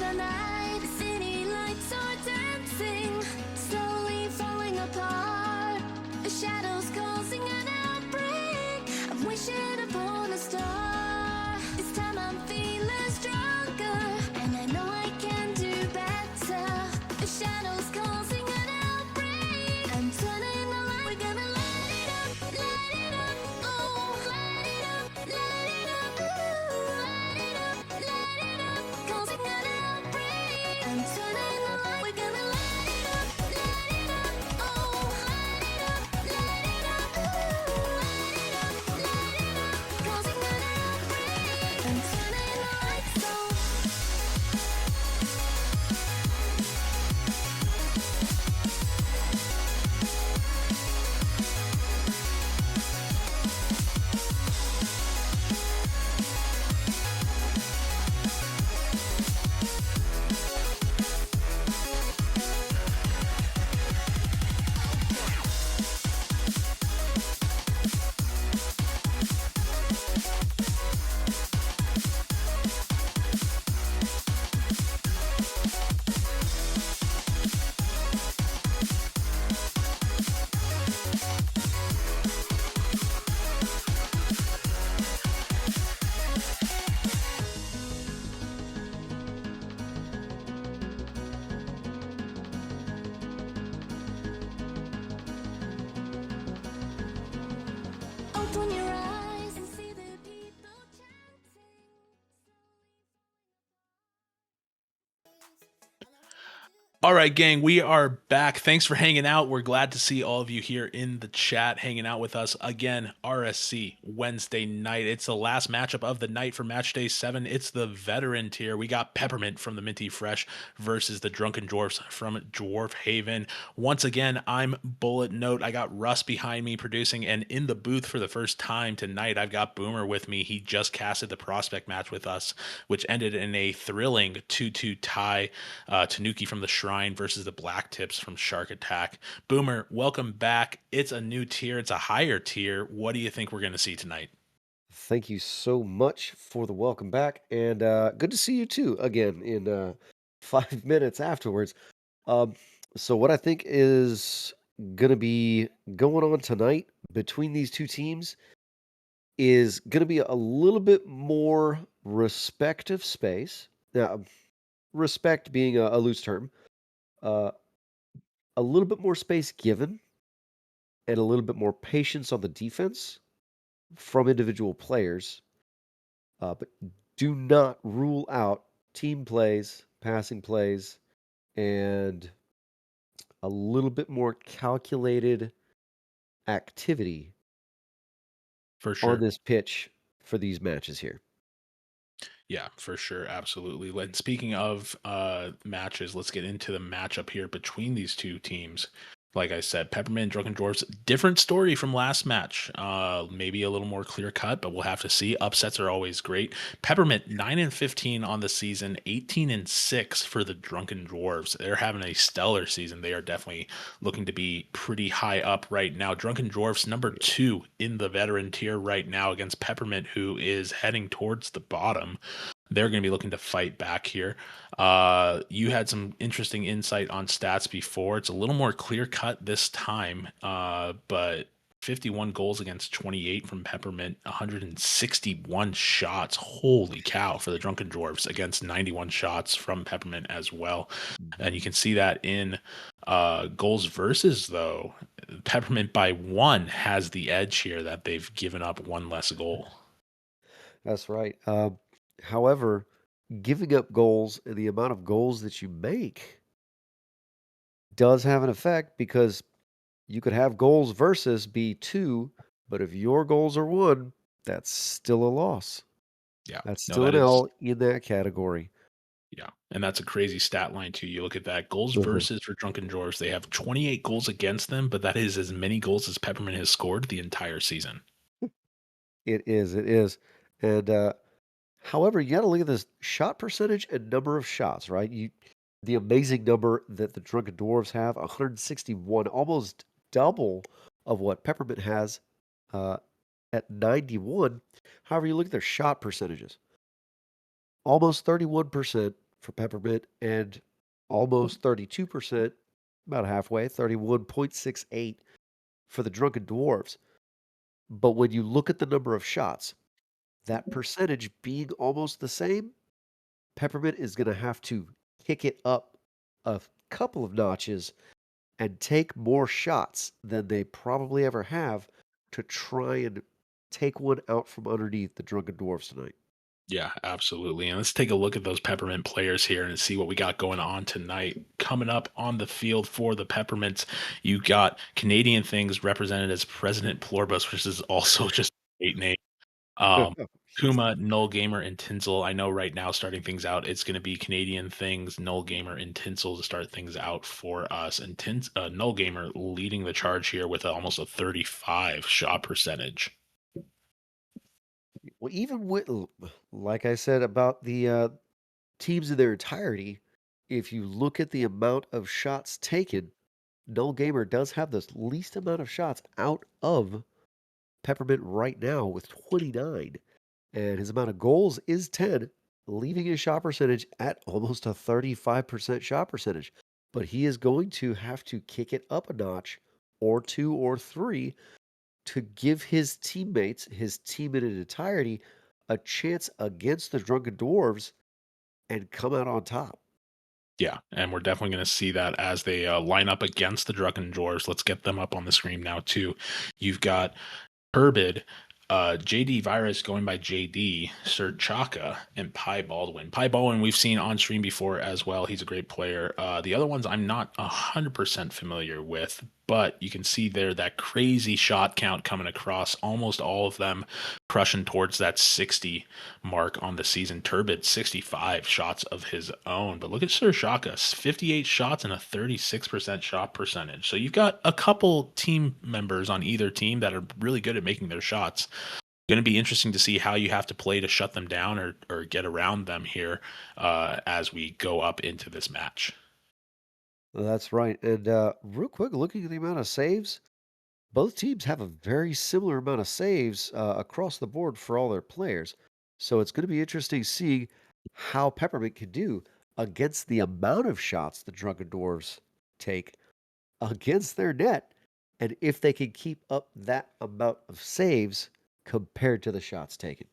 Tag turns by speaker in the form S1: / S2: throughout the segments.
S1: the night, the city lights are dancing, slowly falling apart. The shadows causing an outbreak. I'm wishing upon a star. This time I'm feeling stronger, and I know I can do better. The shadows causing an outbreak. I'm turning the light. We're gonna light it up, oh, light it up, ooh, light it up, causing an outbreak. I'm turning the light. We're gonna light it up, oh, light it up, ooh, light it up, causing an outbreak. I'm turning the lights on. Open your eyes and see the people chanting.
S2: All right, gang, we are back. Thanks for hanging out. We're glad to see all of you here in the chat hanging out with us again. RSC Wednesday night. It's the last matchup of the night for match day 7. It's the veteran tier. We got Peppermint from the Minty Fresh versus the Drunken Dwarves from Dwarf Haven. Once again, I'm BulletNote. I got Russ behind me producing, and in the booth for the first time tonight, I've got Boomer with me. He just casted the prospect match with us, which ended in a thrilling 2-2 tie. Tanuki from the Shrine versus the Black Tips from Shark Attack. Boomer, welcome back. It's a new tier. It's a higher tier. What do you think we're going to see tonight?
S3: Thank you so much for the welcome back, and good to see you too again in 5 minutes afterwards. Um, so what I think is going to be going on tonight between these two teams is going to be a little bit more respective space. Now, respect being a loose term, uh, a little bit more space given, and a little bit more patience on the defense from individual players. But do not rule out team plays, passing plays, and a little bit more calculated activity
S2: For
S3: on
S2: sure.
S3: this pitch for these matches here.
S2: Yeah, for sure. Absolutely. Speaking of matches, let's get into the matchup here between these two teams. Like I said, Peppermint and Drunken Dwarves, different story from last match. Maybe a little more clear cut, but we'll have to see. Upsets are always great. Peppermint 9-15 on the season, 18-6 for the Drunken Dwarves. They're having a stellar season. They are definitely looking to be pretty high up right now. Drunken Dwarves number 2 in the veteran tier right now against Peppermint, who is heading towards the bottom. They're going to be looking to fight back here. You had some interesting insight on stats before. It's a little more clear cut this time, but 51 goals against 28 from Peppermint, 161 shots. Holy cow for the Drunken Dwarves against 91 shots from Peppermint as well. And you can see that in goals versus, though. Peppermint by 1 has the edge here, that they've given up 1 less goal.
S3: That's right. However, giving up goals and the amount of goals that you make does have an effect, because you could have goals versus be 2, but if your goals are 1, that's still a loss.
S2: Yeah,
S3: That's
S2: no,
S3: still
S2: that
S3: an
S2: is.
S3: L in that category.
S2: Yeah, and that's a crazy stat line too. You look at that goals
S3: Mhm.
S2: versus for Drunken Dwarves, they have 28 goals against them, but that is as many goals as Peppermint has scored the entire season.
S3: It is. And however, you got to look at this shot percentage and number of shots, right? The amazing number that the Drunken Dwarves have, 161, almost double of what Peppermint has at 91. However, you look at their shot percentages, almost 31% for Peppermint and almost 32%, about halfway, 31.68 for the Drunken Dwarves. But when you look at the number of shots, that percentage being almost the same, Peppermint is going to have to kick it up a couple of notches and take more shots than they probably ever have to try and take one out from underneath the Drunken Dwarves tonight.
S2: Yeah, absolutely. And let's take a look at those Peppermint players here and see what we got going on tonight. Coming up on the field for the Peppermints, you got Canadian Things represented as President Plorbus, which is also just a great name. Um, Kuma, Null.Gamer, and Tinsel. I know right now, starting things out, it's going to be Canadian Things, Null.Gamer, and Tinsel to start things out for us. And Null.Gamer leading the charge here with almost a 35 shot percentage.
S3: Well, even with, like I said about the teams in their entirety, if you look at the amount of shots taken, Null.Gamer does have the least amount of shots out of Peppermint right now with 29. And his amount of goals is 10, leaving his shot percentage at almost a 35% shot percentage. But he is going to have to kick it up a notch or two or three to give his teammates, his team in its entirety, a chance against the Drunken Dwarves and come out on top.
S2: Yeah, and we're definitely going to see that as they line up against the Drunken Dwarves. Let's get them up on the screen now, too. You've got turbidd, JDViirus going by JD, Sir Chaka, and Ballwin. Ballwin we've seen on stream before as well. He's a great player. The other ones I'm not 100% familiar with, but you can see there that crazy shot count coming across. Almost all of them crushing towards that 60 mark on the season. Turbidd, 65 shots of his own. But look at Sir Chaka, 58 shots and a 36% shot percentage. So you've got a couple team members on either team that are really good at making their shots. Going to be interesting to see how you have to play to shut them down or get around them here as we go up into this match.
S3: That's right. And real quick, looking at the amount of saves, both teams have a very similar amount of saves across the board for all their players. So it's going to be interesting seeing how Peppermint can do against the amount of shots the Drunken Dwarves take against their net, and if they can keep up that amount of saves compared to the shots taken.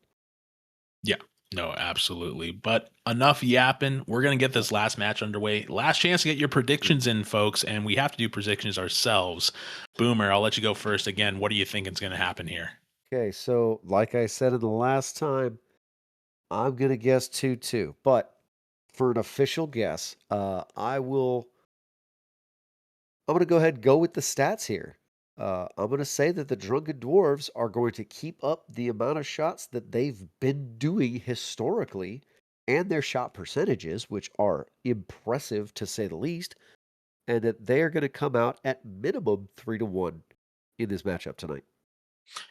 S2: Yeah, no, absolutely. But enough yapping. We're going to get this last match underway. Last chance to get your predictions in, folks, and we have to do predictions ourselves. Boomer, I'll let you go first. Again, what do you think is going to happen here?
S3: Okay, so like I said in the last time, I'm going to guess 2-2. But for an official guess, I'm going to go ahead and go with the stats here. I'm going to say that the Drunken Dwarves are going to keep up the amount of shots that they've been doing historically and their shot percentages, which are impressive to say the least, and that they are going to come out at minimum 3-1 in this matchup tonight.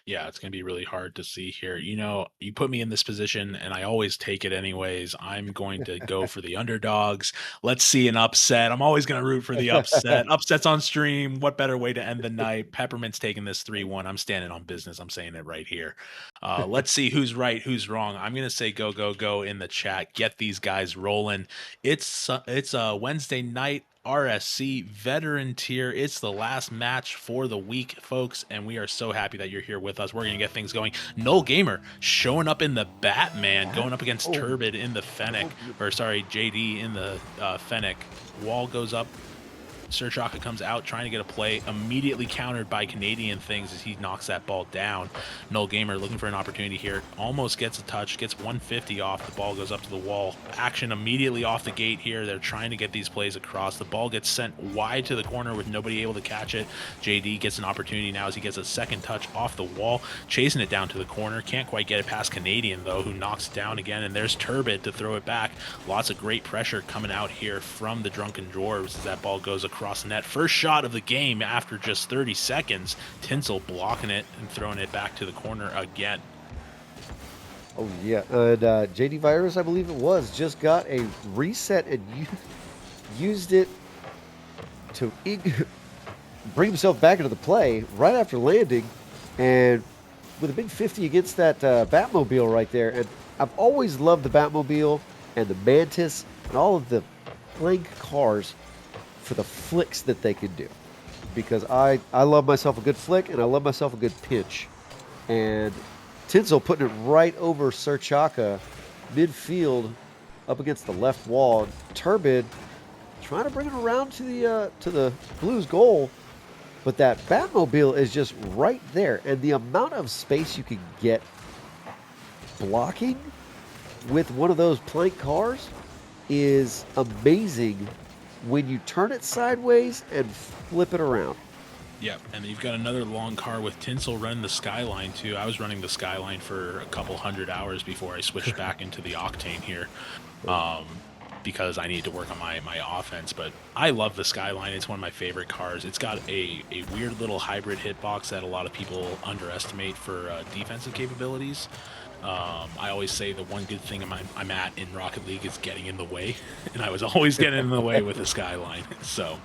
S2: Yeah, it's going to be really hard to see here. You know, you put me in this position and I always take it anyways. I'm going to go for the underdogs. Let's see an upset. I'm always going to root for the upset. Upsets on stream. What better way to end the night? Peppermint's taking this 3-1. I'm standing on business. I'm saying it right here. Let's see who's right, who's wrong. I'm going to say go, go, go in the chat. Get these guys rolling. It's a Wednesday night. RSC veteran tier. It's the last match for the week, folks, and we are so happy that you're here with us. We're going to get things going. Null.Gamer showing up in the Batman, going up against turbidd in the Fennec, or sorry, JD in the Fennec. Wall goes up. Sir Chaka comes out trying to get a play, immediately countered by Canadian Things as he knocks that ball down. Null.Gamer looking for an opportunity here, almost gets a touch, gets 150 off, the ball goes up to the wall. Action immediately off the gate here. They're trying to get these plays across. The ball gets sent wide to the corner with nobody able to catch it. JD gets an opportunity now as he gets a second touch off the wall, chasing it down to the corner. Can't quite get it past Canadian though, who knocks it down again, and there's turbidd to throw it back. Lots of great pressure coming out here from the Drunken Dwarves as that ball goes across the net. First shot of the game after just 30 seconds. Tinsel blocking it and throwing it back to the corner again.
S3: Oh, yeah. And JDViirus, I believe it was, just got a reset and used it to bring himself back into the play right after landing. And with a big 50 against that Batmobile right there. And I've always loved the Batmobile and the Mantis and all of the blank cars for the flicks that they could do. Because I love myself a good flick, and I love myself a good pinch. And Tinsel putting it right over Sir Chaka, midfield, up against the left wall. Turbidd trying to bring it around to the Blues goal, but that Batmobile is just right there, and the amount of space you can get blocking with one of those plank cars is amazing when you turn it sideways and flip it around.
S2: Yep, and you've got another long car with Tinsel running the Skyline too. I was running the Skyline for a couple 100 hours before I switched back into the Octane here, because I need to work on my offense. But I love the Skyline. It's one of my favorite cars. It's got a weird little hybrid hitbox that a lot of people underestimate for defensive capabilities. I always say the one good thing I'm at in Rocket League is getting in the way, and I was always getting in the way with the Skyline. So,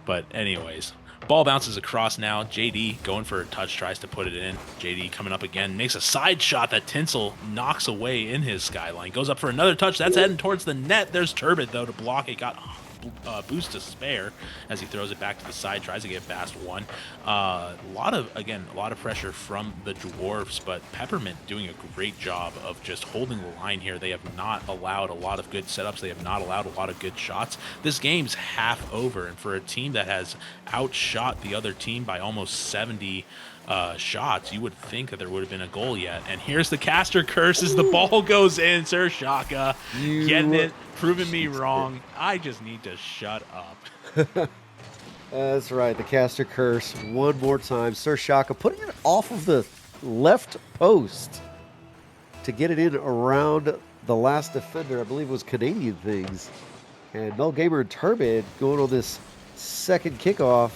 S2: but anyways, ball bounces across now. JD going for a touch, tries to put it in. JD coming up again, makes a side shot that Tinsel knocks away in his Skyline. Goes up for another touch. That's heading towards the net. There's Turbidd, though, to block it. Got boost to spare as he throws it back to the side, tries to get past one. A lot of pressure from the Dwarves, but Peppermint doing a great job of just holding the line here. They have not allowed a lot of good setups. They have not allowed a lot of good shots. This game's half over, and for a team that has outshot the other team by almost 70 shots, you would think that there would have been a goal yet. And here's the caster curse as the ball goes in. Sir Shaka getting it, proving me wrong. I just need to shut up.
S3: That's right, the caster curse one more time. Sir Shaka putting it off of the left post to get it in around the last defender. I believe it was Canadian Things. And Null.Gamer and Turbidd going on this second kickoff.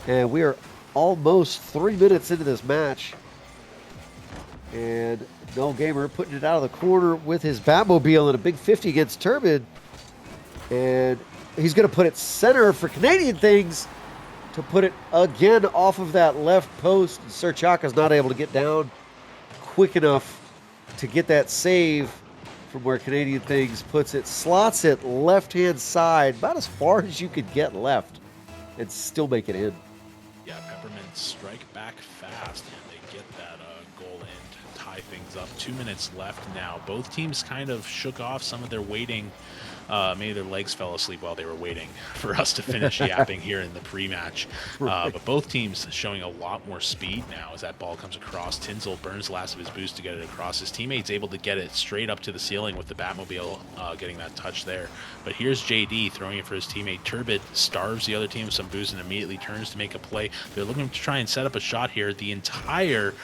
S3: And we are almost 3 minutes into this match. And Null.Gamer putting it out of the corner with his Batmobile and a big 50 against Turbidd. And he's going to put it center for Canadian Things to put it again off of that left post. Sir Chaka's not able to get down quick enough to get that save from where Canadian Things puts it. Slots it left-hand side, about as far as you could get left, and still make it in.
S2: Yeah, Peppermint strike back fast, and they get that goal in to tie things up. 2 minutes left now. Both teams kind of shook off some of their waiting. Maybe their legs fell asleep while they were waiting for us to finish yapping here in the pre-match. But both teams showing a lot more speed now as that ball comes across. Tinsel burns the last of his boost to get it across. His teammate's able to get it straight up to the ceiling with the Batmobile getting that touch there. But here's JD throwing it for his teammate. Turbidd starves the other team with some boost and immediately turns to make a play. They're looking to try and set up a shot here. The entire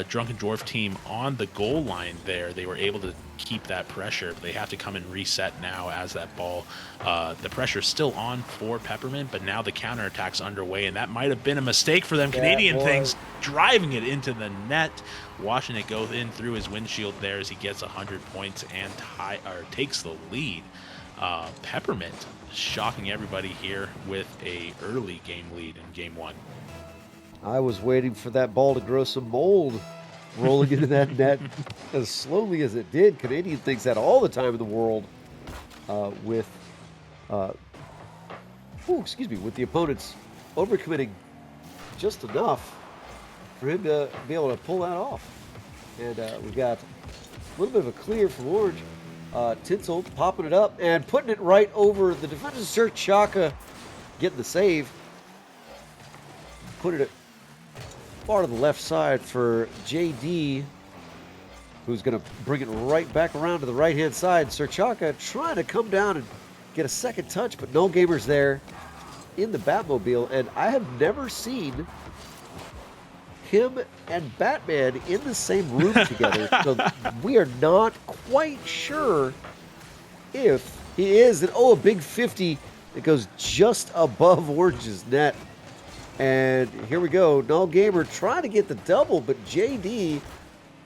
S2: Drunken Dwarf team on the goal line there, they were able to keep that pressure, but they have to come and reset now as that ball, the pressure's still on for Peppermint, but now the counterattack's underway, and that might have been a mistake for them. Canadian Things driving it into the net, watching it go in through his windshield there as he gets 100 points and takes the lead. Peppermint shocking everybody here with a early game lead in game one.
S3: I was waiting for that ball to grow some mold, rolling into that net as slowly as it did. Canadian Things had all the time in the world with the opponents overcommitting just enough for him to be able to pull that off. And we've got a little bit of a clear from Orange. Tinsel popping it up and putting it right over the defender. Sir Chaka getting the save. Put it far to the left side for JD, who's going to bring it right back around to the right-hand side. Sir Chaka trying to come down and get a second touch, but Null.Gamer's there in the Batmobile, and I have never seen him and Batman in the same room together, so we are not quite sure if he is. And a big 50 that goes just above Orange's net. And here we go. Null.Gamer trying to get the double, but JD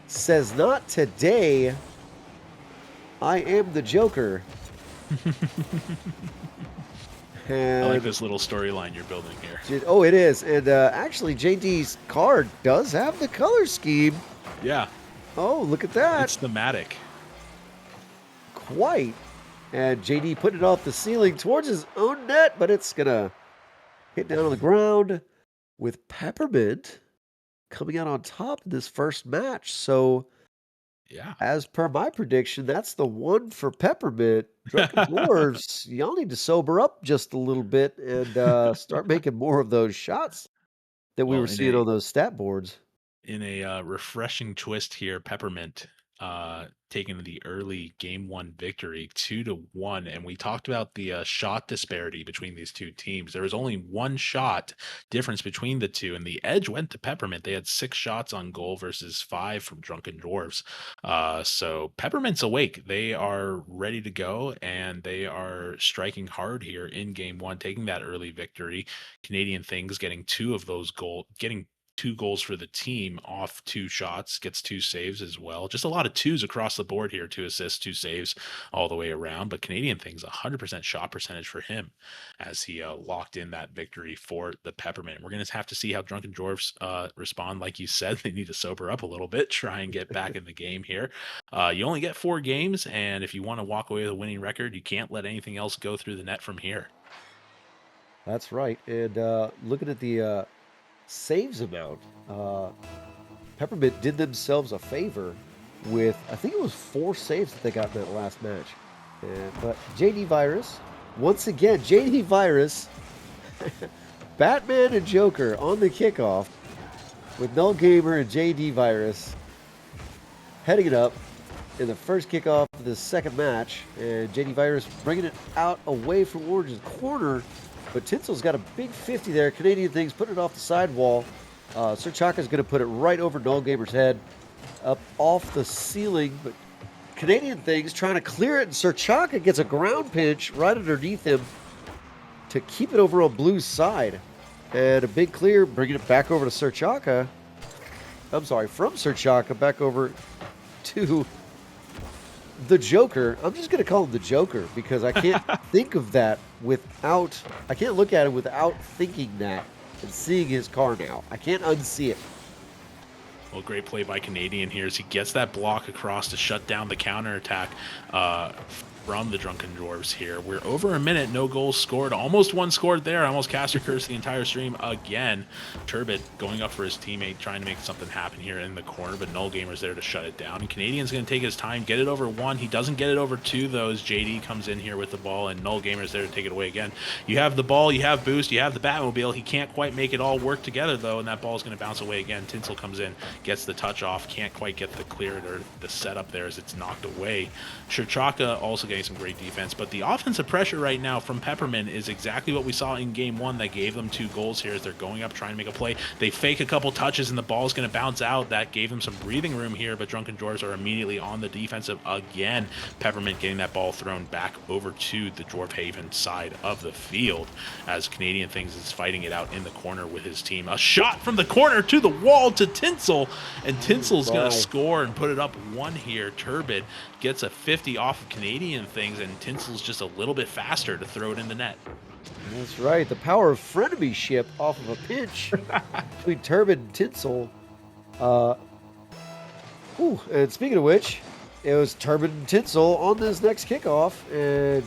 S3: says, not today. I am the Joker.
S2: I like this little storyline you're building here.
S3: Oh, it is. And actually, JD's card does have the color scheme.
S2: Yeah.
S3: Oh, look at that.
S2: It's thematic.
S3: Quite And JD putting it off the ceiling towards his own net, but it's going to hit down on the ground with Peppermint coming out on top in this first match. So,
S2: Yeah.
S3: as per my prediction, that's the one for Peppermint. Drunken Dwarves, y'all need to sober up just a little bit and start making more of those shots that we
S2: Well,
S3: were seeing on those stat boards.
S2: in a refreshing twist here, Peppermint taking the early game 1 victory 2-1, and we talked about the shot disparity between these two teams. There was only one shot difference between the two, and the edge went to Peppermint. They had 6 shots on goal versus 5 from Drunken Dwarves. So Peppermint's awake. They are ready to go, and they are striking hard here in game 1, taking that early victory. Canadian Things getting 2 of those getting 2 goals for the team off 2 shots, gets 2 saves as well. Just a lot of 2s across the board here, 2 assists, 2 saves all the way around. But Canadian Things, 100% shot percentage for him as he locked in that victory for the Peppermint. We're going to have to see how Drunken Dwarves respond. Like you said, they need to sober up a little bit, try and get back in the game here. You only get 4 games, and if you want to walk away with a winning record, you can't let anything else go through the net from here.
S3: That's right. And looking at the saves amount, Peppermint did themselves a favor with, I think it was 4 saves that they got in that last match. But JDViirus, once again, JDViirus, Batman and Joker on the kickoff with Null.Gamer and JDViirus heading it up in the first kickoff of the second match. And JDViirus bringing it out away from Orange's corner. But Tinsel's got a big 50 there. Canadian Things putting it off the sidewall. Sir Chaka's going to put it right over Null.Gamer's head, up off the ceiling. But Canadian Things trying to clear it, and Sir Chaka gets a ground pinch right underneath him to keep it over on Blue's side. And a big clear, bringing it back over to Sir Chaka. I'm sorry, from Sir Chaka back over to the Joker. I'm just going to call him the Joker because I can't think of that without, I can't look at it without thinking that and seeing his car now. I can't unsee it.
S2: Well, great play by Canadian here as he gets that block across to shut down the counterattack from the Drunken Dwarves here. We're over a minute, no goals scored. Almost one scored there. Almost caster curse the entire stream again. Turbidd going up for his teammate, trying to make something happen here in the corner, but Null.Gamer's there to shut it down. And Canadian's going to take his time, get it over 1. He doesn't get it over 2, though, as JD comes in here with the ball, and Null.Gamer's there to take it away again. You have the ball, you have boost, you have the Batmobile. He can't quite make it all work together, though, and that ball's going to bounce away again. Tinsel comes in, gets the touch off, can't quite get the clear or the setup there as it's knocked away. Chaka also getting some great defense, but the offensive pressure right now from Peppermint is exactly what we saw in game 1 that gave them 2 goals here as they're going up trying to make a play. They fake a couple touches and the ball's going to bounce out. That gave them some breathing room here, but Drunken Dwarves are immediately on the defensive again. Peppermint getting that ball thrown back over to the Dwarf Haven side of the field as Canadian Things is fighting it out in the corner with his team. A shot from the corner to the wall to Tinsel, and Tinsel's going to score and put it up 1 here. Turbidd gets a 50 off of Canadian Things, and Tinsel's just a little bit faster to throw it in the net.
S3: That's right. The power of frenemyship off of a pinch between Turbidd and Tinsel. And speaking of which, it was Turbidd and Tinsel on this next kickoff. And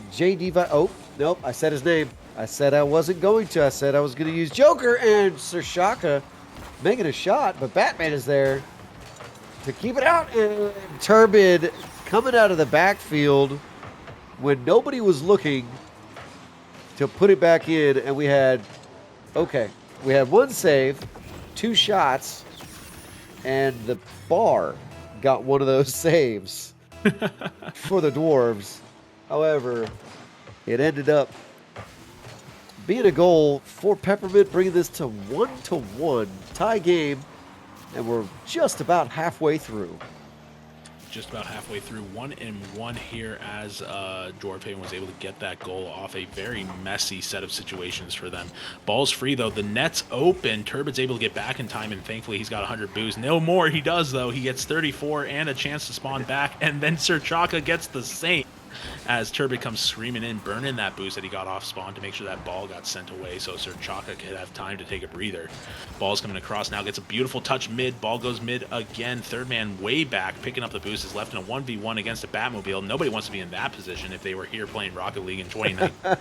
S3: oh, nope, I said his name. I said I wasn't going to. I said I was going to use Joker and Sir Chaka making a shot, but Batman is there to keep it out. And Turbidd coming out of the backfield when nobody was looking to put it back in, and we had 1 save, 2 shots, and the bar got one of those saves for the Dwarves. However, it ended up being a goal for Peppermint, bringing this to 1-1 tie game, and we're just about halfway through.
S2: Just about halfway through, 1-1 here as Dwarf Haven was able to get that goal off a very messy set of situations for them. Ball's free, though. The net's open. Turbidd's able to get back in time, and thankfully he's got 100 boost. No more he does, though. He gets 34 and a chance to spawn back, and then Sir Chaka gets the same. as turbidd comes screaming in, burning that boost that he got off spawn to make sure that ball got sent away so Surchaka could have time to take a breather. Ball's coming across now, gets a beautiful touch mid. Ball goes mid again. Third man way back, picking up the boost, is left in a 1v1 against a Batmobile. Nobody wants to be in that position if they were here playing Rocket League in 2019.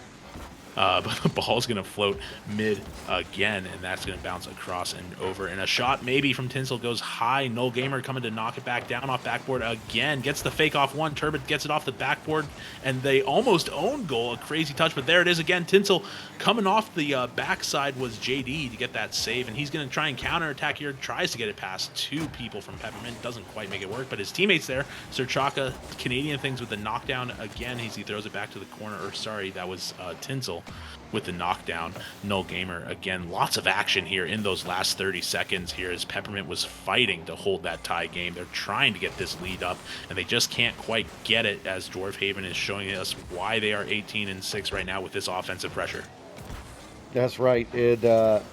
S2: But the ball's going to float mid again, and that's going to bounce across and over. And a shot maybe from Tinsel goes high. Null.Gamer coming to knock it back down off backboard again. Gets the fake off one. turbidd gets it off the backboard, and they almost own goal. A crazy touch, but there it is again. Tinsel coming off the backside was JD to get that save, and he's going to try and counterattack here. Tries to get it past two people from Peppermint. Doesn't quite make it work, but his teammates there. Surchaka, Canadian things with the knockdown again. He throws it back to the corner. Or sorry, that was Tinsel with the knockdown. Null.Gamer again, lots of action here in those last 30 seconds here as Peppermint was fighting to hold that tie game. They're trying to get this lead up, and they just can't quite get it, as Dwarfhaven is showing us why they are 18-6 right now with this offensive pressure.
S3: That's right. And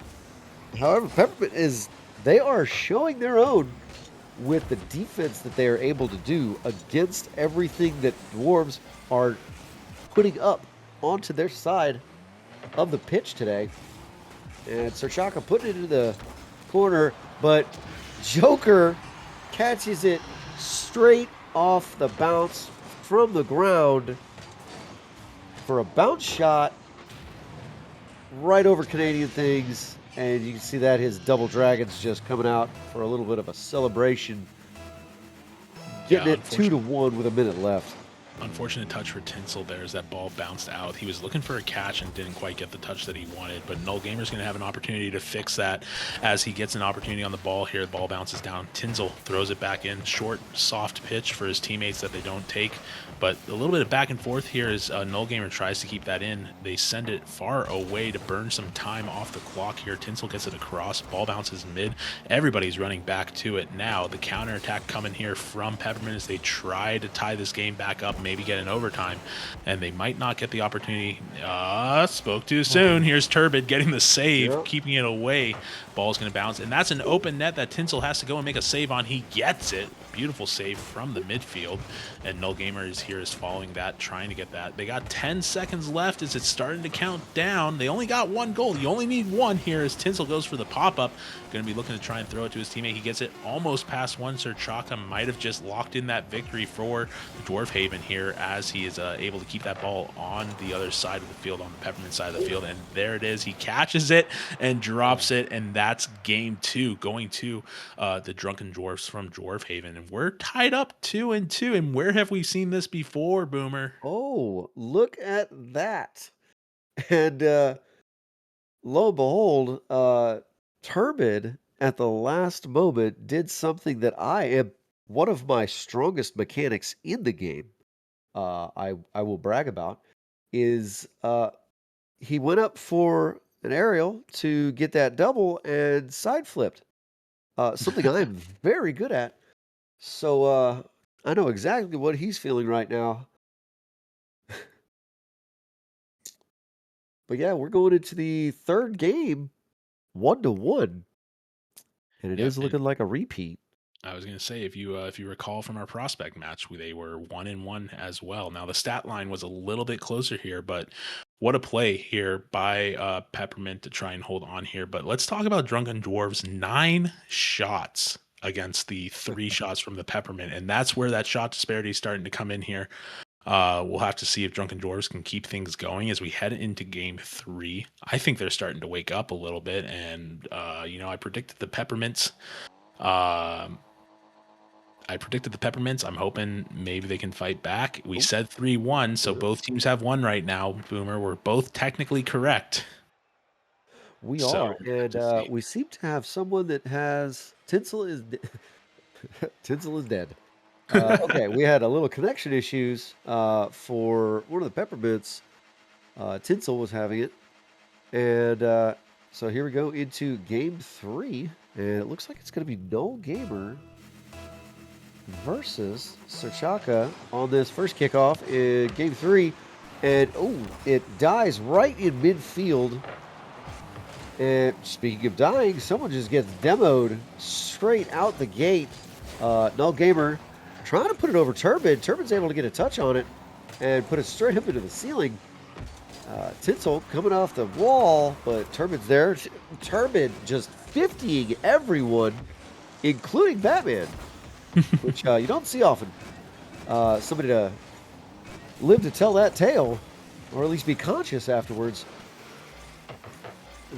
S3: however, Peppermint they are showing their own with the defense that they are able to do against everything that Dwarves are putting up onto their side of the pitch today. And Surchaka putting it into the corner, but Joker catches it straight off the bounce from the ground for a bounce shot right over Canadian things. And you can see that his double dragons just coming out for a little bit of a celebration, getting it 2-1 with a minute left.
S2: Unfortunate touch for Tinsel there as that ball bounced out. He was looking for a catch and didn't quite get the touch that he wanted, but Null.Gamer's going to have an opportunity to fix that as he gets an opportunity on the ball here. The ball bounces down. Tinsel throws it back in. Short, soft pitch for his teammates that they don't take, but a little bit of back and forth here as Null.Gamer tries to keep that in. They send it far away to burn some time off the clock here. Tinsel gets it across. Ball bounces mid. Everybody's running back to it now. The counterattack coming here from Peppermint as they try to tie this game back up, maybe get an overtime, and they might not get the opportunity. Spoke too soon. Here's turbidd getting the save, keeping it away. Ball's going to bounce, and that's an open net that Tinsel has to go and make a save on. He gets it. Beautiful save from the midfield, and Null.Gamer is following that, trying to get that. They got 10 seconds left as it's starting to count down. They only got one goal. You only need one here as Tinsel goes for the pop-up. Going to be looking to try and throw it to his teammate. He gets it almost past one. Surchaka might have just locked in that victory for Dwarfhaven here as he is able to keep that ball on the other side of the field, on the Peppermint side of the field, and there it is. He catches it and drops it, and that's game two, going to the Drunken Dwarves from Dwarfhaven. And we're tied up 2-2, and where have we seen this before, Boomer?
S3: Oh, look at that. And lo and behold, turbidd at the last moment did something that I am one of my strongest mechanics in the game. I will brag about is he went up for an aerial to get that double and side flipped. Something I'm very good at. So I know exactly what he's feeling right now. But yeah, we're going into the third game, 1-1, and it is looking like a repeat.
S2: I was going to say, if you recall from our prospect match, they were 1-1 as well. Now the stat line was a little bit closer here, but what a play here by Peppermint to try and hold on here. But let's talk about Drunken Dwarves. 9 shots against the 3 shots from the Peppermint, and that's where that shot disparity is starting to come in here. We'll have to see if Drunken Dwarves can keep things going as we head into game 3. I think they're starting to wake up a little bit, and I predicted the Peppermints. I'm hoping maybe they can fight back. We said 3-1, so both teams have one right now, Boomer. We're both technically correct.
S3: We are, and we seem to have someone that has Tinsel is Tinsel is dead. Okay, we had a little connection issues for one of the Peppermints. Tinsel was having it, and so here we go into game 3, and it looks like it's going to be Null.Gamer versus Surchaka on this first kickoff in game 3, and it dies right in midfield. And speaking of dying, someone just gets demoed straight out the gate. Null.Gamer trying to put it over turbidd. turbidd's able to get a touch on it, and put it straight up into the ceiling. Tinsel coming off the wall, but Turbidd's there. Turbidd just 50ing everyone, including Batman, which you don't see often. Somebody to live to tell that tale, or at least be conscious afterwards.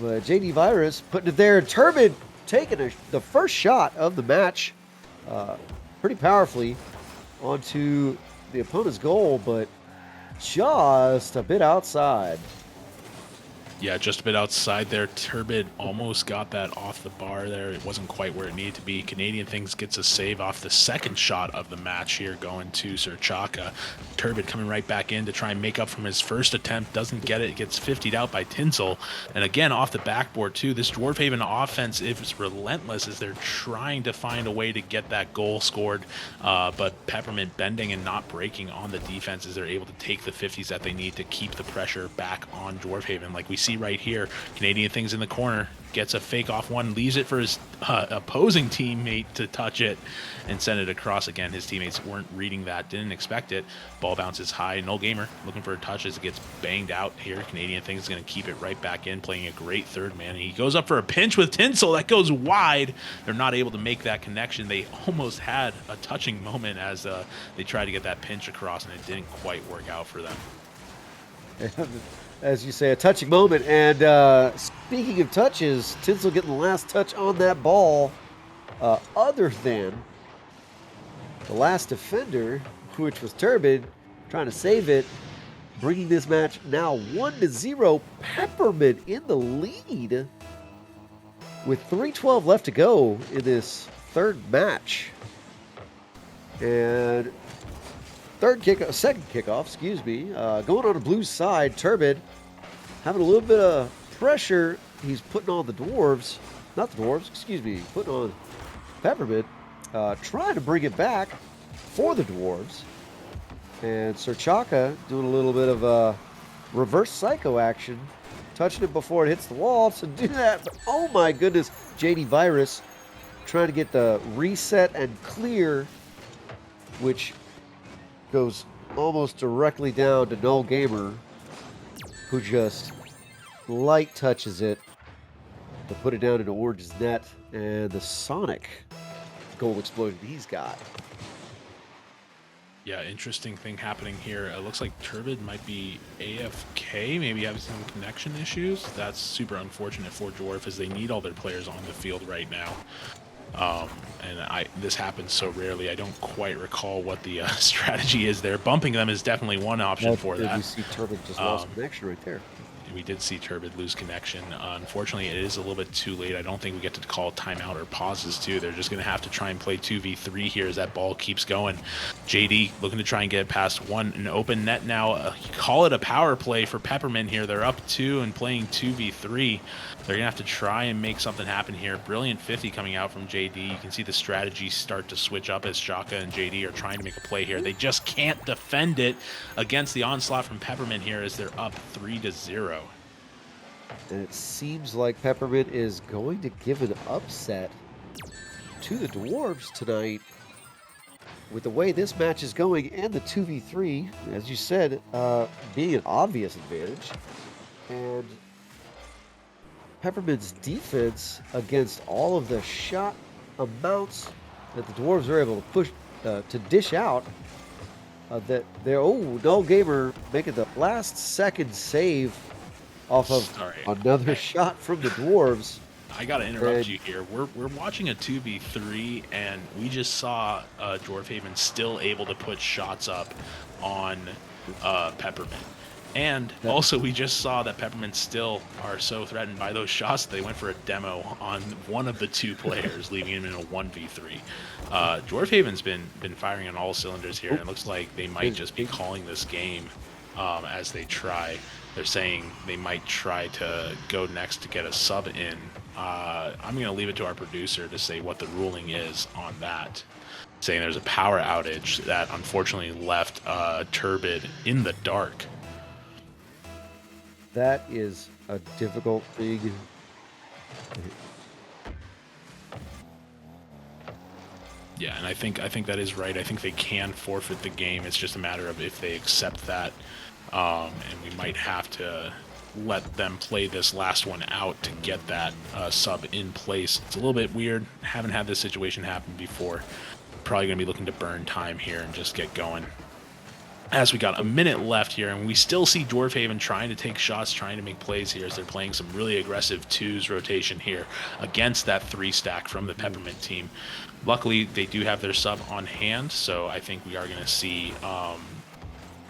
S3: But JDViirus putting it there. Turbidd taking the first shot of the match pretty powerfully onto the opponent's goal, but just a bit outside.
S2: Yeah, just a bit outside there. Turbidd almost got that off the bar there. It wasn't quite where it needed to be. Canadian Things gets a save off the second shot of the match here, going to Chaka. Turbidd coming right back in to try and make up from his first attempt. Doesn't get it. Gets 50'd out by Tinsel. And again, off the backboard too. This Dwarfhaven offense is relentless as they're trying to find a way to get that goal scored. But Peppermint bending and not breaking on the defense as they're able to take the 50s that they need to keep the pressure back on Dwarfhaven. Like we see right here, Canadian Things in the corner, gets a fake off one, leaves it for his opposing teammate to touch it and send it across. Again, his teammates weren't reading that, didn't expect it. Ball bounces high. Null.Gamer looking for a touch as it gets banged out here. Canadian Things is going to keep it right back in, playing a great third man. He goes up for a pinch with Tinsel. That goes wide. They're not able to make that connection. They almost had a touching moment as they tried to get that pinch across, and it didn't quite work out for them.
S3: As you say, a touching moment. And speaking of touches, Tinsel getting the last touch on that ball, other than the last defender, which was Turbidd, trying to save it, bringing this match now 1-0. Peppermint in the lead with 3:12 left to go in this third match. And second kickoff, excuse me. Going on the blue side, Turbidd having a little bit of pressure. He's putting on the Dwarves, not the Dwarves, excuse me, putting on Peppermint, trying to bring it back for the Dwarves. And Chaka doing a little bit of reverse psycho action, touching it before it hits the wall to do that. But oh my goodness, JDViirus trying to get the reset and clear, which goes almost directly down to Null.Gamer, who just light touches it to put it down into Orange's net, and the Sonic goal explosion he's got.
S2: Yeah, interesting thing happening here. It looks like Turbidd might be AFK, maybe having some connection issues. That's super unfortunate for Dwarf as they need all their players on the field right now. And this happens so rarely. I don't quite recall what the strategy is there. Bumping them is definitely one option for that.
S3: You see Turbidd just lost connection right there.
S2: We did see Turbidd lose connection. Unfortunately, it is a little bit too late. I don't think we get to call timeout or pauses, too. They're just going to have to try and play 2v3 here as that ball keeps going. JD looking to try and get past an open net now. Call it a power play for Peppermint here. They're up 2 and playing 2v3. They're going to have to try and make something happen here. Brilliant 50 coming out from JD. You can see the strategy start to switch up as Chaka and JD are trying to make a play here. They just can't defend it against the onslaught from Peppermint here as they're up 3-0.
S3: And it seems like Peppermint is going to give an upset to the Dwarves tonight with the way this match is going and the 2v3, as you said, being an obvious advantage. And Peppermint's defense against all of the shot amounts that the Dwarves are able to push to dish out. Null.Gamer making the last second save off of another shot from the Dwarves.
S2: I gotta interrupt you here. We're watching a 2v3, and we just saw Dwarfhaven still able to put shots up on Peppermint. And also, we just saw that Peppermint still are so threatened by those shots that they went for a demo on one of the two players, leaving him in a 1v3. Dwarfhaven's been firing on all cylinders here, and it looks like they might just be calling this game as they try. They're saying they might try to go next to get a sub in. I'm going to leave it to our producer to say what the ruling is on that. Saying there's a power outage that unfortunately left Turbidd in the dark.
S3: That is a difficult thing.
S2: Yeah, and I think that is right. I think they can forfeit the game. It's just a matter of if they accept that, and we might have to let them play this last one out to get that sub in place. It's a little bit weird. Haven't had this situation happen before. Probably going to be looking to burn time here and just get going. As we got a minute left here, and we still see Dwarfhaven trying to take shots, trying to make plays here as they're playing some really aggressive 2s rotation here against that 3 stack from the Peppermint team. Luckily, they do have their sub on hand, so I think we are going to see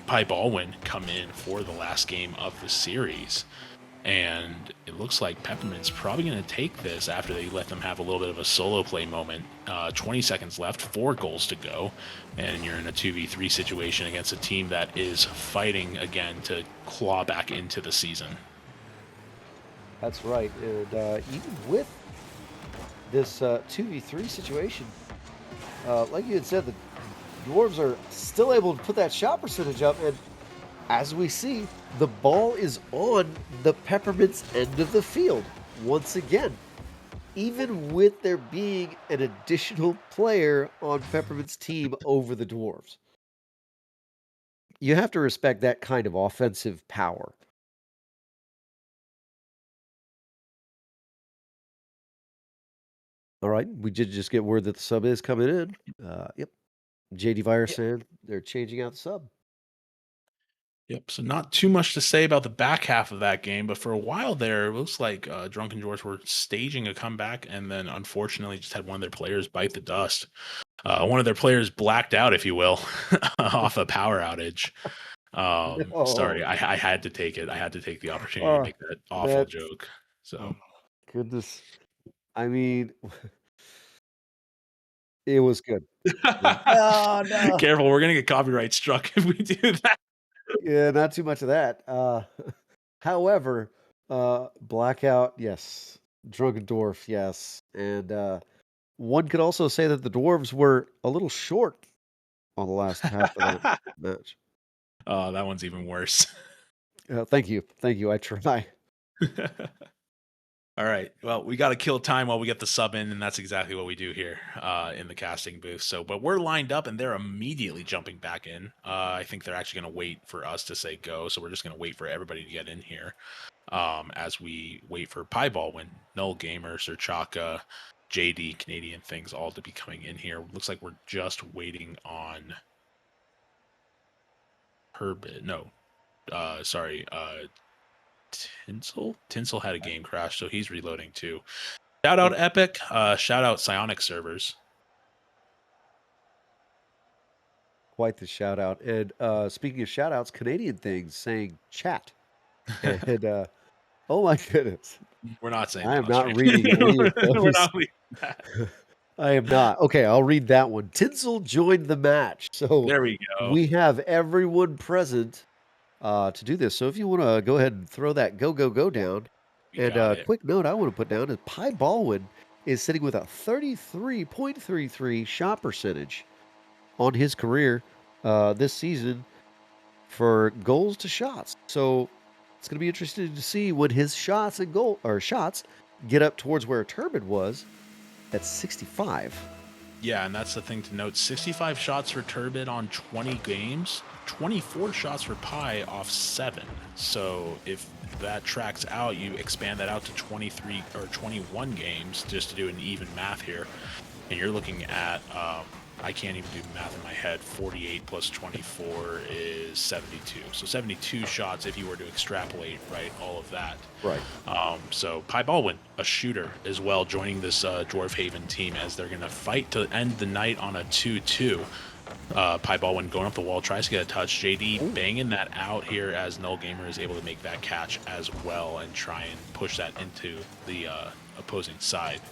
S2: Ballwin come in for the last game of the series. And it looks like Peppermint's probably going to take this after they let them have a little bit of a solo play moment. 20 seconds left, 4 goals to go, and you're in a 2v3 situation against a team that is fighting again to claw back into the season.
S3: That's right. And even with this 2v3 situation, like you had said, the Dwarves are still able to put that shot percentage up, and as we see, the ball is on the Peppermint's end of the field once again, even with there being an additional player on Peppermint's team over the Dwarves. You have to respect that kind of offensive power. All right, we did just get word that the sub is coming in. Yep, JDViirus saying they're changing out the sub.
S2: Yep, so not too much to say about the back half of that game, but for a while there, it looks like Drunken Dwarves were staging a comeback, and then unfortunately just had one of their players bite the dust. One of their players blacked out, if you will, off a power outage. Sorry, I had to take it. I had to take the opportunity to make that awful joke. So,
S3: goodness, I mean, it was good. Oh, no.
S2: Careful, we're gonna get copyright struck if we do that.
S3: Yeah, not too much of that. However, Blackout, yes. Drunken Dwarf, yes. And one could also say that the Dwarves were a little short on the last half of that match.
S2: Oh, that one's even worse.
S3: Thank you. Thank you. I try.
S2: All right. Well, we got to kill time while we get the sub in, and that's exactly what we do here in the casting booth. So, but we're lined up, and they're immediately jumping back in. I think they're actually going to wait for us to say go. So we're just going to wait for everybody to get in here as we wait for Ballwin, Null.Gamer, Chaka, JD, Canadian Things, all to be coming in here. Looks like we're just waiting on turbidd. No, sorry. Tinsel had a game crash, so he's reloading too. Shout out Epic, shout out Psionic servers.
S3: Quite the shout out. And speaking of shout outs, Canadian Things saying chat. And oh my goodness.
S2: We're not saying
S3: I am
S2: that
S3: not
S2: on
S3: reading any of
S2: stream. We're
S3: those.
S2: not reading that.
S3: I am not. Okay, I'll read that one. Tinsel joined the match. So
S2: There we go.
S3: we have everyone present to do this. So if you want to go ahead and throw that go down.
S2: We
S3: And
S2: got it.
S3: quick note I want to put down is Ballwin is sitting with a 33.33 shot percentage on his career this season for goals to shots. So it's going to be interesting to see when his shots and shots get up towards where turbidd was at 65.
S2: Yeah, and that's the thing to note. 65 shots for turbidd on 20 games, 24 shots for Pi off 7. So if that tracks out, you expand that out to 23 or 21 games just to do an even math here. And you're looking at, I can't even do math in my head, 48 plus 24 is 72. So 72 shots if you were to extrapolate, right, all of that.
S3: Right.
S2: So Ballwin, a shooter as well, joining this Dwarfhaven team as they're going to fight to end the night on a 2-2. Ballwin going up the wall, tries to get a touch. JD banging that out here as Null.Gamer is able to make that catch as well and try and push that into the opposing side.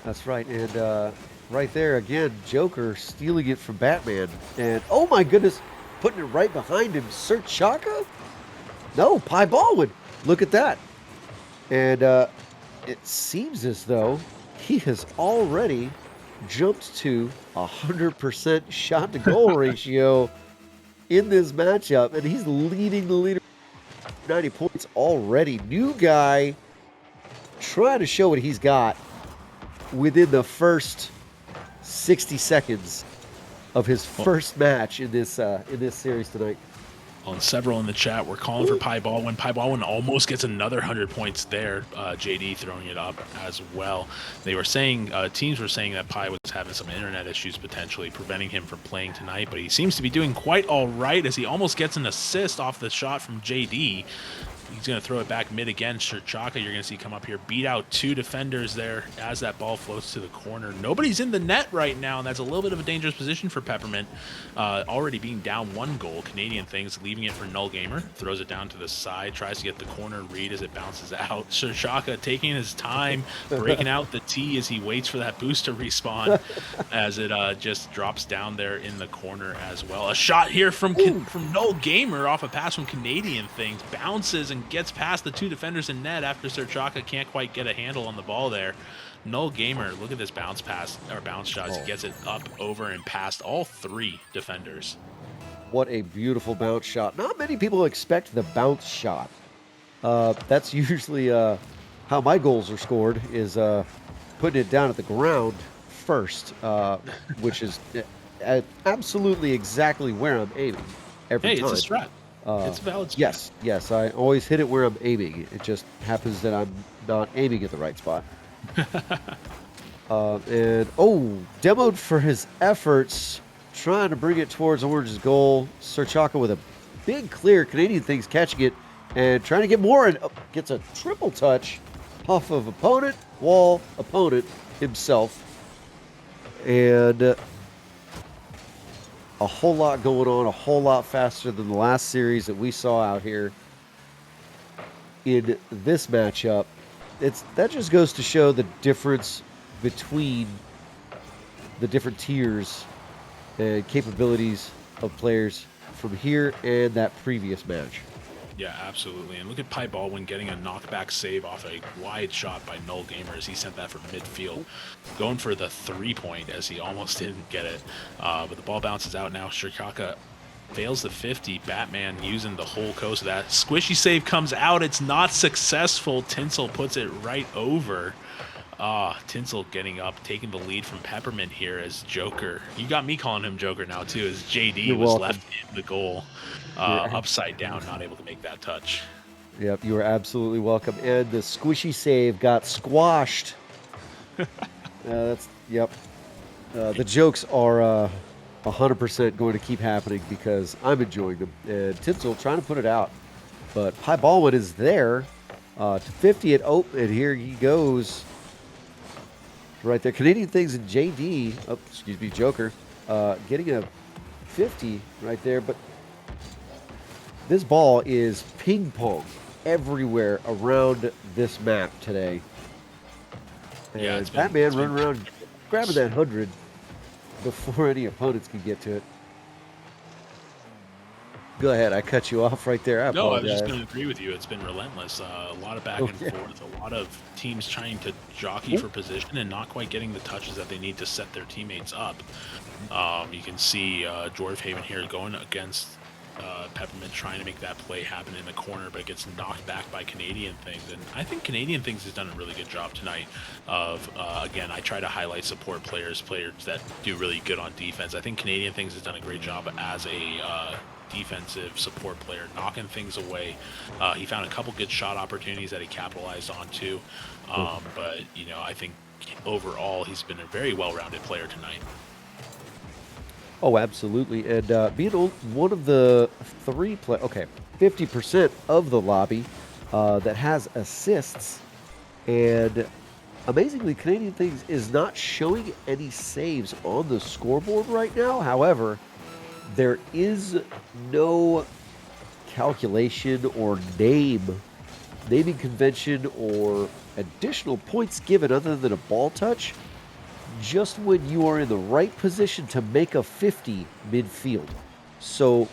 S3: That's right. And right there again, Joker stealing it from Batman. And oh my goodness, putting it right behind him. Chaka? No, Ballwin. Look at that. And it seems as though he has already jumped to 100% shot to goal ratio in this matchup. And he's leading the leader 90 points already. New guy trying to show what he's got within the first 60 seconds of his first match in this series tonight.
S2: On several in the chat, we're calling for Ballwin. Ballwin almost gets another 100 points there. JD throwing it up as well. They were saying, teams were saying that Pi was having some internet issues potentially preventing him from playing tonight, but he seems to be doing quite all right as he almost gets an assist off the shot from JD. He's going to throw it back mid again. Chaka, you're going to see come up here, beat out 2 defenders there as that ball floats to the corner. Nobody's in the net right now, and that's a little bit of a dangerous position for Peppermint. Already being down 1 goal. Canadian Things leaving it for Null.Gamer. Throws it down to the side, tries to get the corner read as it bounces out. Chaka taking his time, breaking out the T as he waits for that boost to respawn as it just drops down there in the corner as well. A shot here from Null.Gamer off a pass from Canadian Things. Bounces and gets past the 2 defenders in net after Chaka can't quite get a handle on the ball there. Null.Gamer, look at this bounce pass or bounce shots. He gets it up, over, and past all 3 defenders.
S3: What a beautiful bounce shot. Not many people expect the bounce shot. That's usually how my goals are scored, is putting it down at the ground first, which is absolutely exactly where I'm aiming every time.
S2: It's a strat. It's a valid strat.
S3: Yes, I always hit it where I'm aiming. It just happens that I'm not aiming at the right spot. And demoed for his efforts, trying to bring it towards Orange's goal. Chaka with a big clear. Canadian Things catching it and trying to get more, and gets a triple touch off of opponent, wall, opponent himself. And a whole lot going on, a whole lot faster than the last series that we saw out here in this matchup. That just goes to show the difference between the different tiers and capabilities of players from here and that previous match.
S2: Yeah, absolutely. And look at Ballwin getting a knockback save off a wide shot by Null.Gamer as he sent that from midfield. Going for the 3-point as he almost didn't get it. But the ball bounces out now. Chaka fails the 50. Batman using the whole coast of that. Squishy save comes out. It's not successful. Tinsel puts it right over. Tinsel getting up, taking the lead from Peppermint here as Joker. You got me calling him Joker now too, as JD was left in the goal. Upside down, not able to make that touch.
S3: Yep, you are absolutely welcome. And the squishy save got squashed. The jokes are 100% going to keep happening because I'm enjoying them. And Tinsel trying to put it out. But Ballwin is there to 50 it. Oh, and here he goes. Right there. Canadian Things and JD, Joker, getting a 50 right there. But this ball is ping pong everywhere around this map today. And Batman running around grabbing that 100 before any opponents can get to it. Go ahead. I cut you off right there.
S2: No, I was just going to agree with you. It's been relentless. A lot of back and forth. A lot of teams trying to jockey for position and not quite getting the touches that they need to set their teammates up. You can see Dwarf Haven here going against Peppermint, trying to make that play happen in the corner, but it gets knocked back by Canadian Things. And I think Canadian Things has done a really good job tonight of, again, I try to highlight support players that do really good on defense. I think Canadian Things has done a great job as a defensive support player, knocking things away. He found a couple good shot opportunities that he capitalized on too. But, I think overall he's been a very well-rounded player tonight.
S3: Oh, absolutely. And being one of the 50% of the lobby that has assists. And amazingly, Canadian Things is not showing any saves on the scoreboard right now. However, there is no calculation or naming convention or additional points given other than a ball touch, just when you are in the right position to make a 50 midfield. So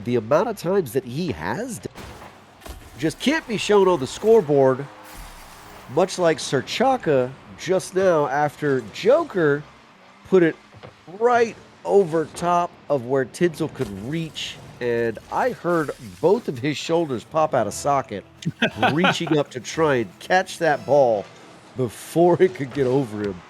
S3: the amount of times that he has done just can't be shown on the scoreboard, much like Chaka just now after Joker put it right over top of where Tinsel could reach, and I heard both of his shoulders pop out of socket, reaching up to try and catch that ball before it could get over him.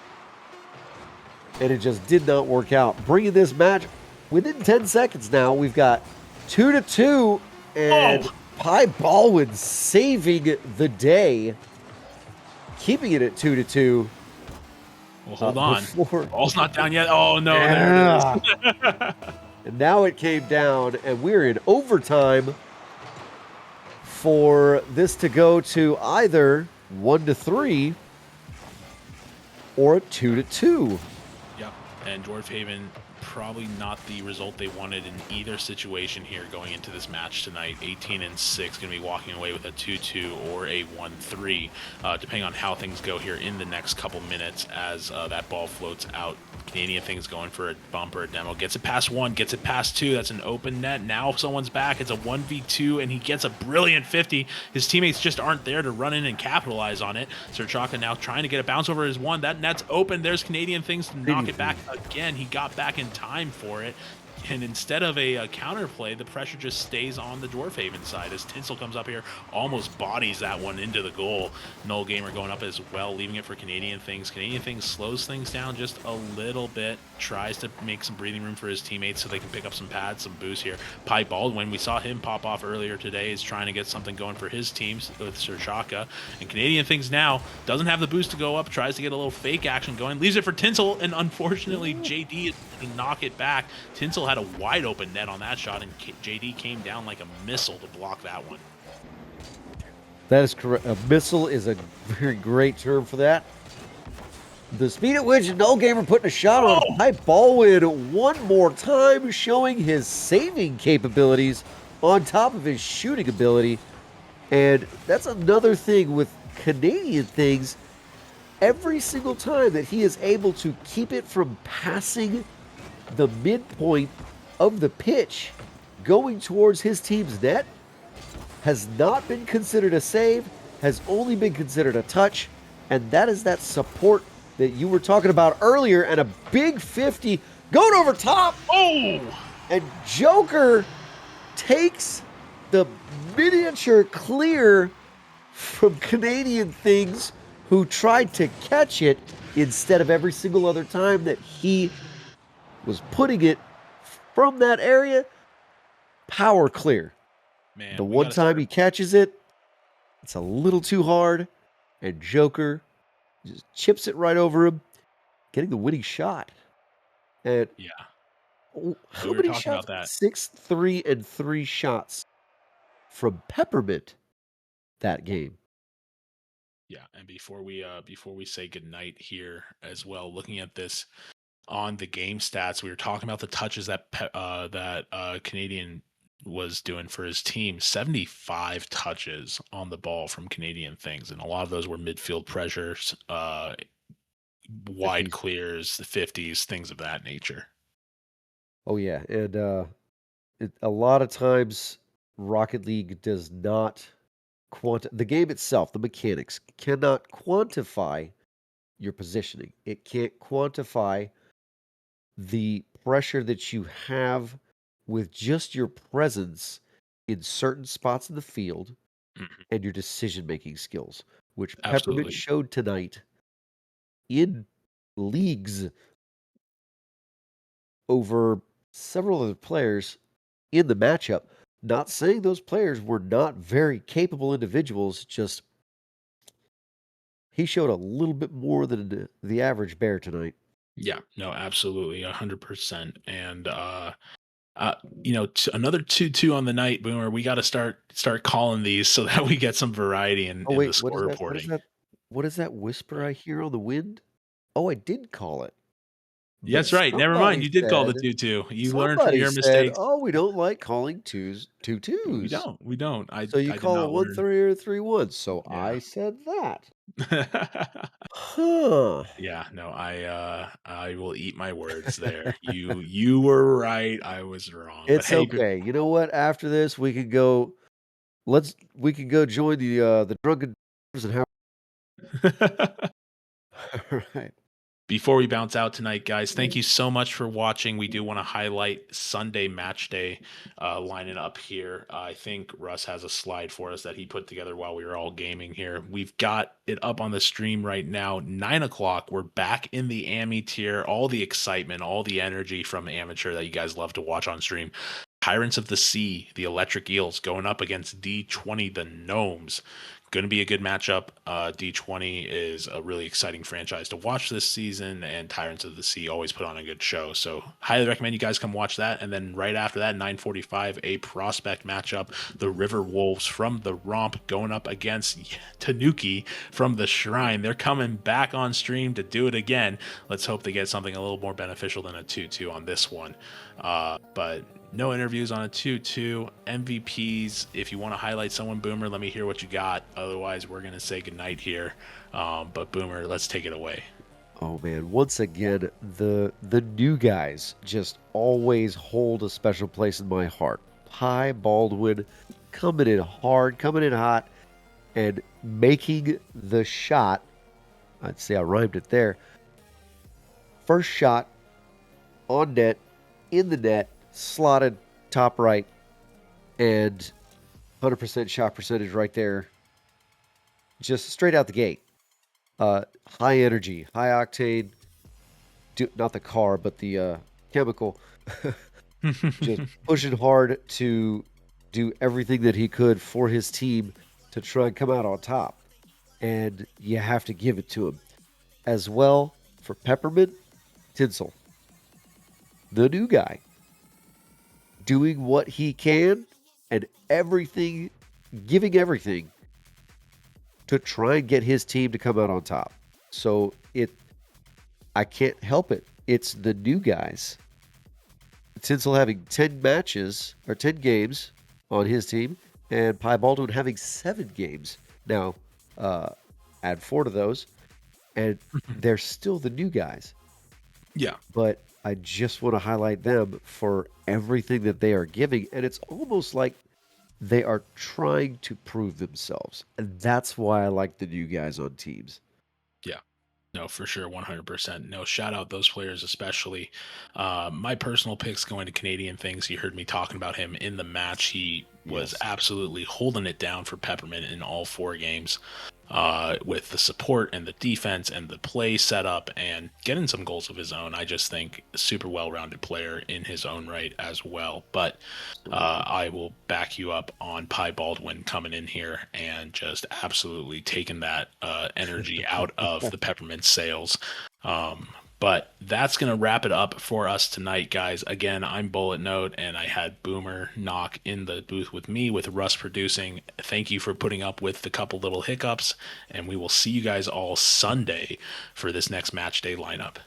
S3: and it just did not work out. Bringing this match within 10 seconds now. We've got 2-2, and Ballwin saving the day, keeping it at 2-2.
S2: Well, hold on.
S3: Before,
S2: Ball's not down yet. Oh, no,
S3: Yeah.
S2: there it is.
S3: And now it came down, and we're in overtime for this to go to either 1-3 or a 2-2.
S2: Yep, and Dwarf Haven probably not the result they wanted in either situation here going into this match tonight. 18-6, going to be walking away with a 2-2 or a 1-3, depending on how things go here in the next couple minutes as that ball floats out. Canadian Things going for a bump or a demo. Gets it past one, gets it past two. That's an open net. Now someone's back. It's a 1v2, and he gets a brilliant 50. His teammates just aren't there to run in and capitalize on it. Serchaka now trying to get a bounce over his one. That net's open. There's Canadian Things to knock it back again. He got back in time for it. And instead of a counterplay, the pressure just stays on the Dwarf Haven side as Tinsel comes up here, almost bodies that one into the goal. Null.Gamer going up as well, leaving it for Canadian Things. Canadian Things slows things down just a little bit, tries to make some breathing room for his teammates so they can pick up some pads, some boost here. Ballwin, we saw him pop off earlier today, is trying to get something going for his teams with Serchaka. And Canadian Things now doesn't have the boost to go up, tries to get a little fake action going, leaves it for Tinsel, and unfortunately JD is going to knock it back. Tinsel had a wide open net on that shot, and JD came down like a missile to block that one.
S3: That is correct. A missile is a very great term for that. The speed at which Null.Gamer putting a shot on Ballwin one more time, showing his saving capabilities on top of his shooting ability. And that's another thing with Canadian Things. Every single time that he is able to keep it from passing the midpoint of the pitch going towards his team's net has not been considered a save, has only been considered a touch, and that is that support that you were talking about earlier, and a big 50 going over top.
S2: Oh!
S3: And Joker takes the miniature clear from Canadian Things, who tried to catch it instead of every single other time that he was putting it from that area. Power clear.
S2: Man,
S3: the one time he catches it, it's a little too hard, and Joker just chips it right over him, getting the winning shot. And
S2: yeah,
S3: how many shots? 6, 3, and 3 shots from Peppermint that game.
S2: Yeah, and before we say goodnight here as well, looking at this on the game stats, we were talking about the touches that Canadian was doing for his team. 75 touches on the ball from Canadian Things, and a lot of those were midfield pressures, wide
S3: 50s.
S2: clears, the 50s, things of that nature.
S3: Oh yeah, and a lot of times Rocket League does not the game itself, the mechanics cannot quantify your positioning. It can't quantify the pressure that you have with just your presence in certain spots in the field and your decision-making skills, which
S2: Absolutely.
S3: Peppermint showed tonight in leagues over several other players in the matchup. Not saying those players were not very capable individuals, just he showed a little bit more than the average bear tonight.
S2: Yeah, no, absolutely, 100%. And another 2-2 on the night, Boomer. We got to start calling these so that we get some variety in
S3: Oh wait,
S2: the score reporting.
S3: What is that whisper I hear on the wind? Oh, I did call it.
S2: Yeah, that's right. Never mind. You did call the 2-2. You learned from your mistakes.
S3: Oh, we don't like calling twos.
S2: We don't.
S3: So you
S2: I did
S3: call a
S2: not learn.
S3: 1-3 or 3-1. So
S2: Yeah.
S3: I said that. Huh.
S2: Yeah, no, I will eat my words there. You were right. I was wrong.
S3: It's
S2: but hey,
S3: okay. You know what? After this, we can go. We can go join the Drunken Dwarves and have. All right.
S2: Before we bounce out tonight, guys, thank you so much for watching. We do want to highlight Sunday match day lining up here. I think Russ has a slide for us that he put together while we were all gaming here. We've got it up on the stream right now, 9 o'clock. We're back in the Ami tier. All the excitement, all the energy from amateur that you guys love to watch on stream. Tyrants of the Sea, the Electric Eels, going up against D20, the Gnomes. Going to be a good matchup. D20 is a really exciting franchise to watch this season, and Tyrants of the Sea always put on a good show. So highly recommend you guys come watch that. And then right after that, 9:45, a prospect matchup. The River Wolves from the Romp going up against Tanuki from the Shrine. They're coming back on stream to do it again. Let's hope they get something a little more beneficial than a 2-2 on this one. But no interviews on a 2-2. MVPs, if you want to highlight someone, Boomer, let me hear what you got. Otherwise, we're going to say goodnight here. But Boomer, let's take it away.
S3: Oh man, once again, the new guys just always hold a special place in my heart. Pi Baldwin coming in hard, coming in hot, and making the shot. I'd say I rhymed it there. First shot on net, in the net, slotted top right, and 100% shot percentage right there. Just straight out the gate. High energy, high octane. Not the car, but the chemical. Just pushing hard to do everything that he could for his team to try and come out on top. And you have to give it to him. As well, for Peppermint, Tinsel. The new guy. Doing what he can and everything, giving everything to try and get his team to come out on top. So I can't help it. It's the new guys. Tinsel having 10 matches or 10 games on his team, and Pi Baldwin having 7 games. Now, add 4 to those, and they're still the new guys.
S2: Yeah.
S3: But I just want to highlight them for everything that they are giving, and it's almost like they are trying to prove themselves. And that's why I like the new guys on teams.
S2: Yeah. No, for sure, 100%. No, shout out those players especially. My personal pick's going to Canadian Things. You heard me talking about him in the match. He was absolutely holding it down for Peppermint in all 4 games. With the support and the defense and the play setup and getting some goals of his own. I just think a super well-rounded player in his own right as well. But I will back you up on Pi Baldwin coming in here and just absolutely taking that energy out of the Peppermint sales. But that's going to wrap it up for us tonight, guys. Again, I'm BulletNote, and I had Boomer Knock in the booth with me, with Russ producing. Thank you for putting up with the couple little hiccups, and we will see you guys all Sunday for this next match day lineup.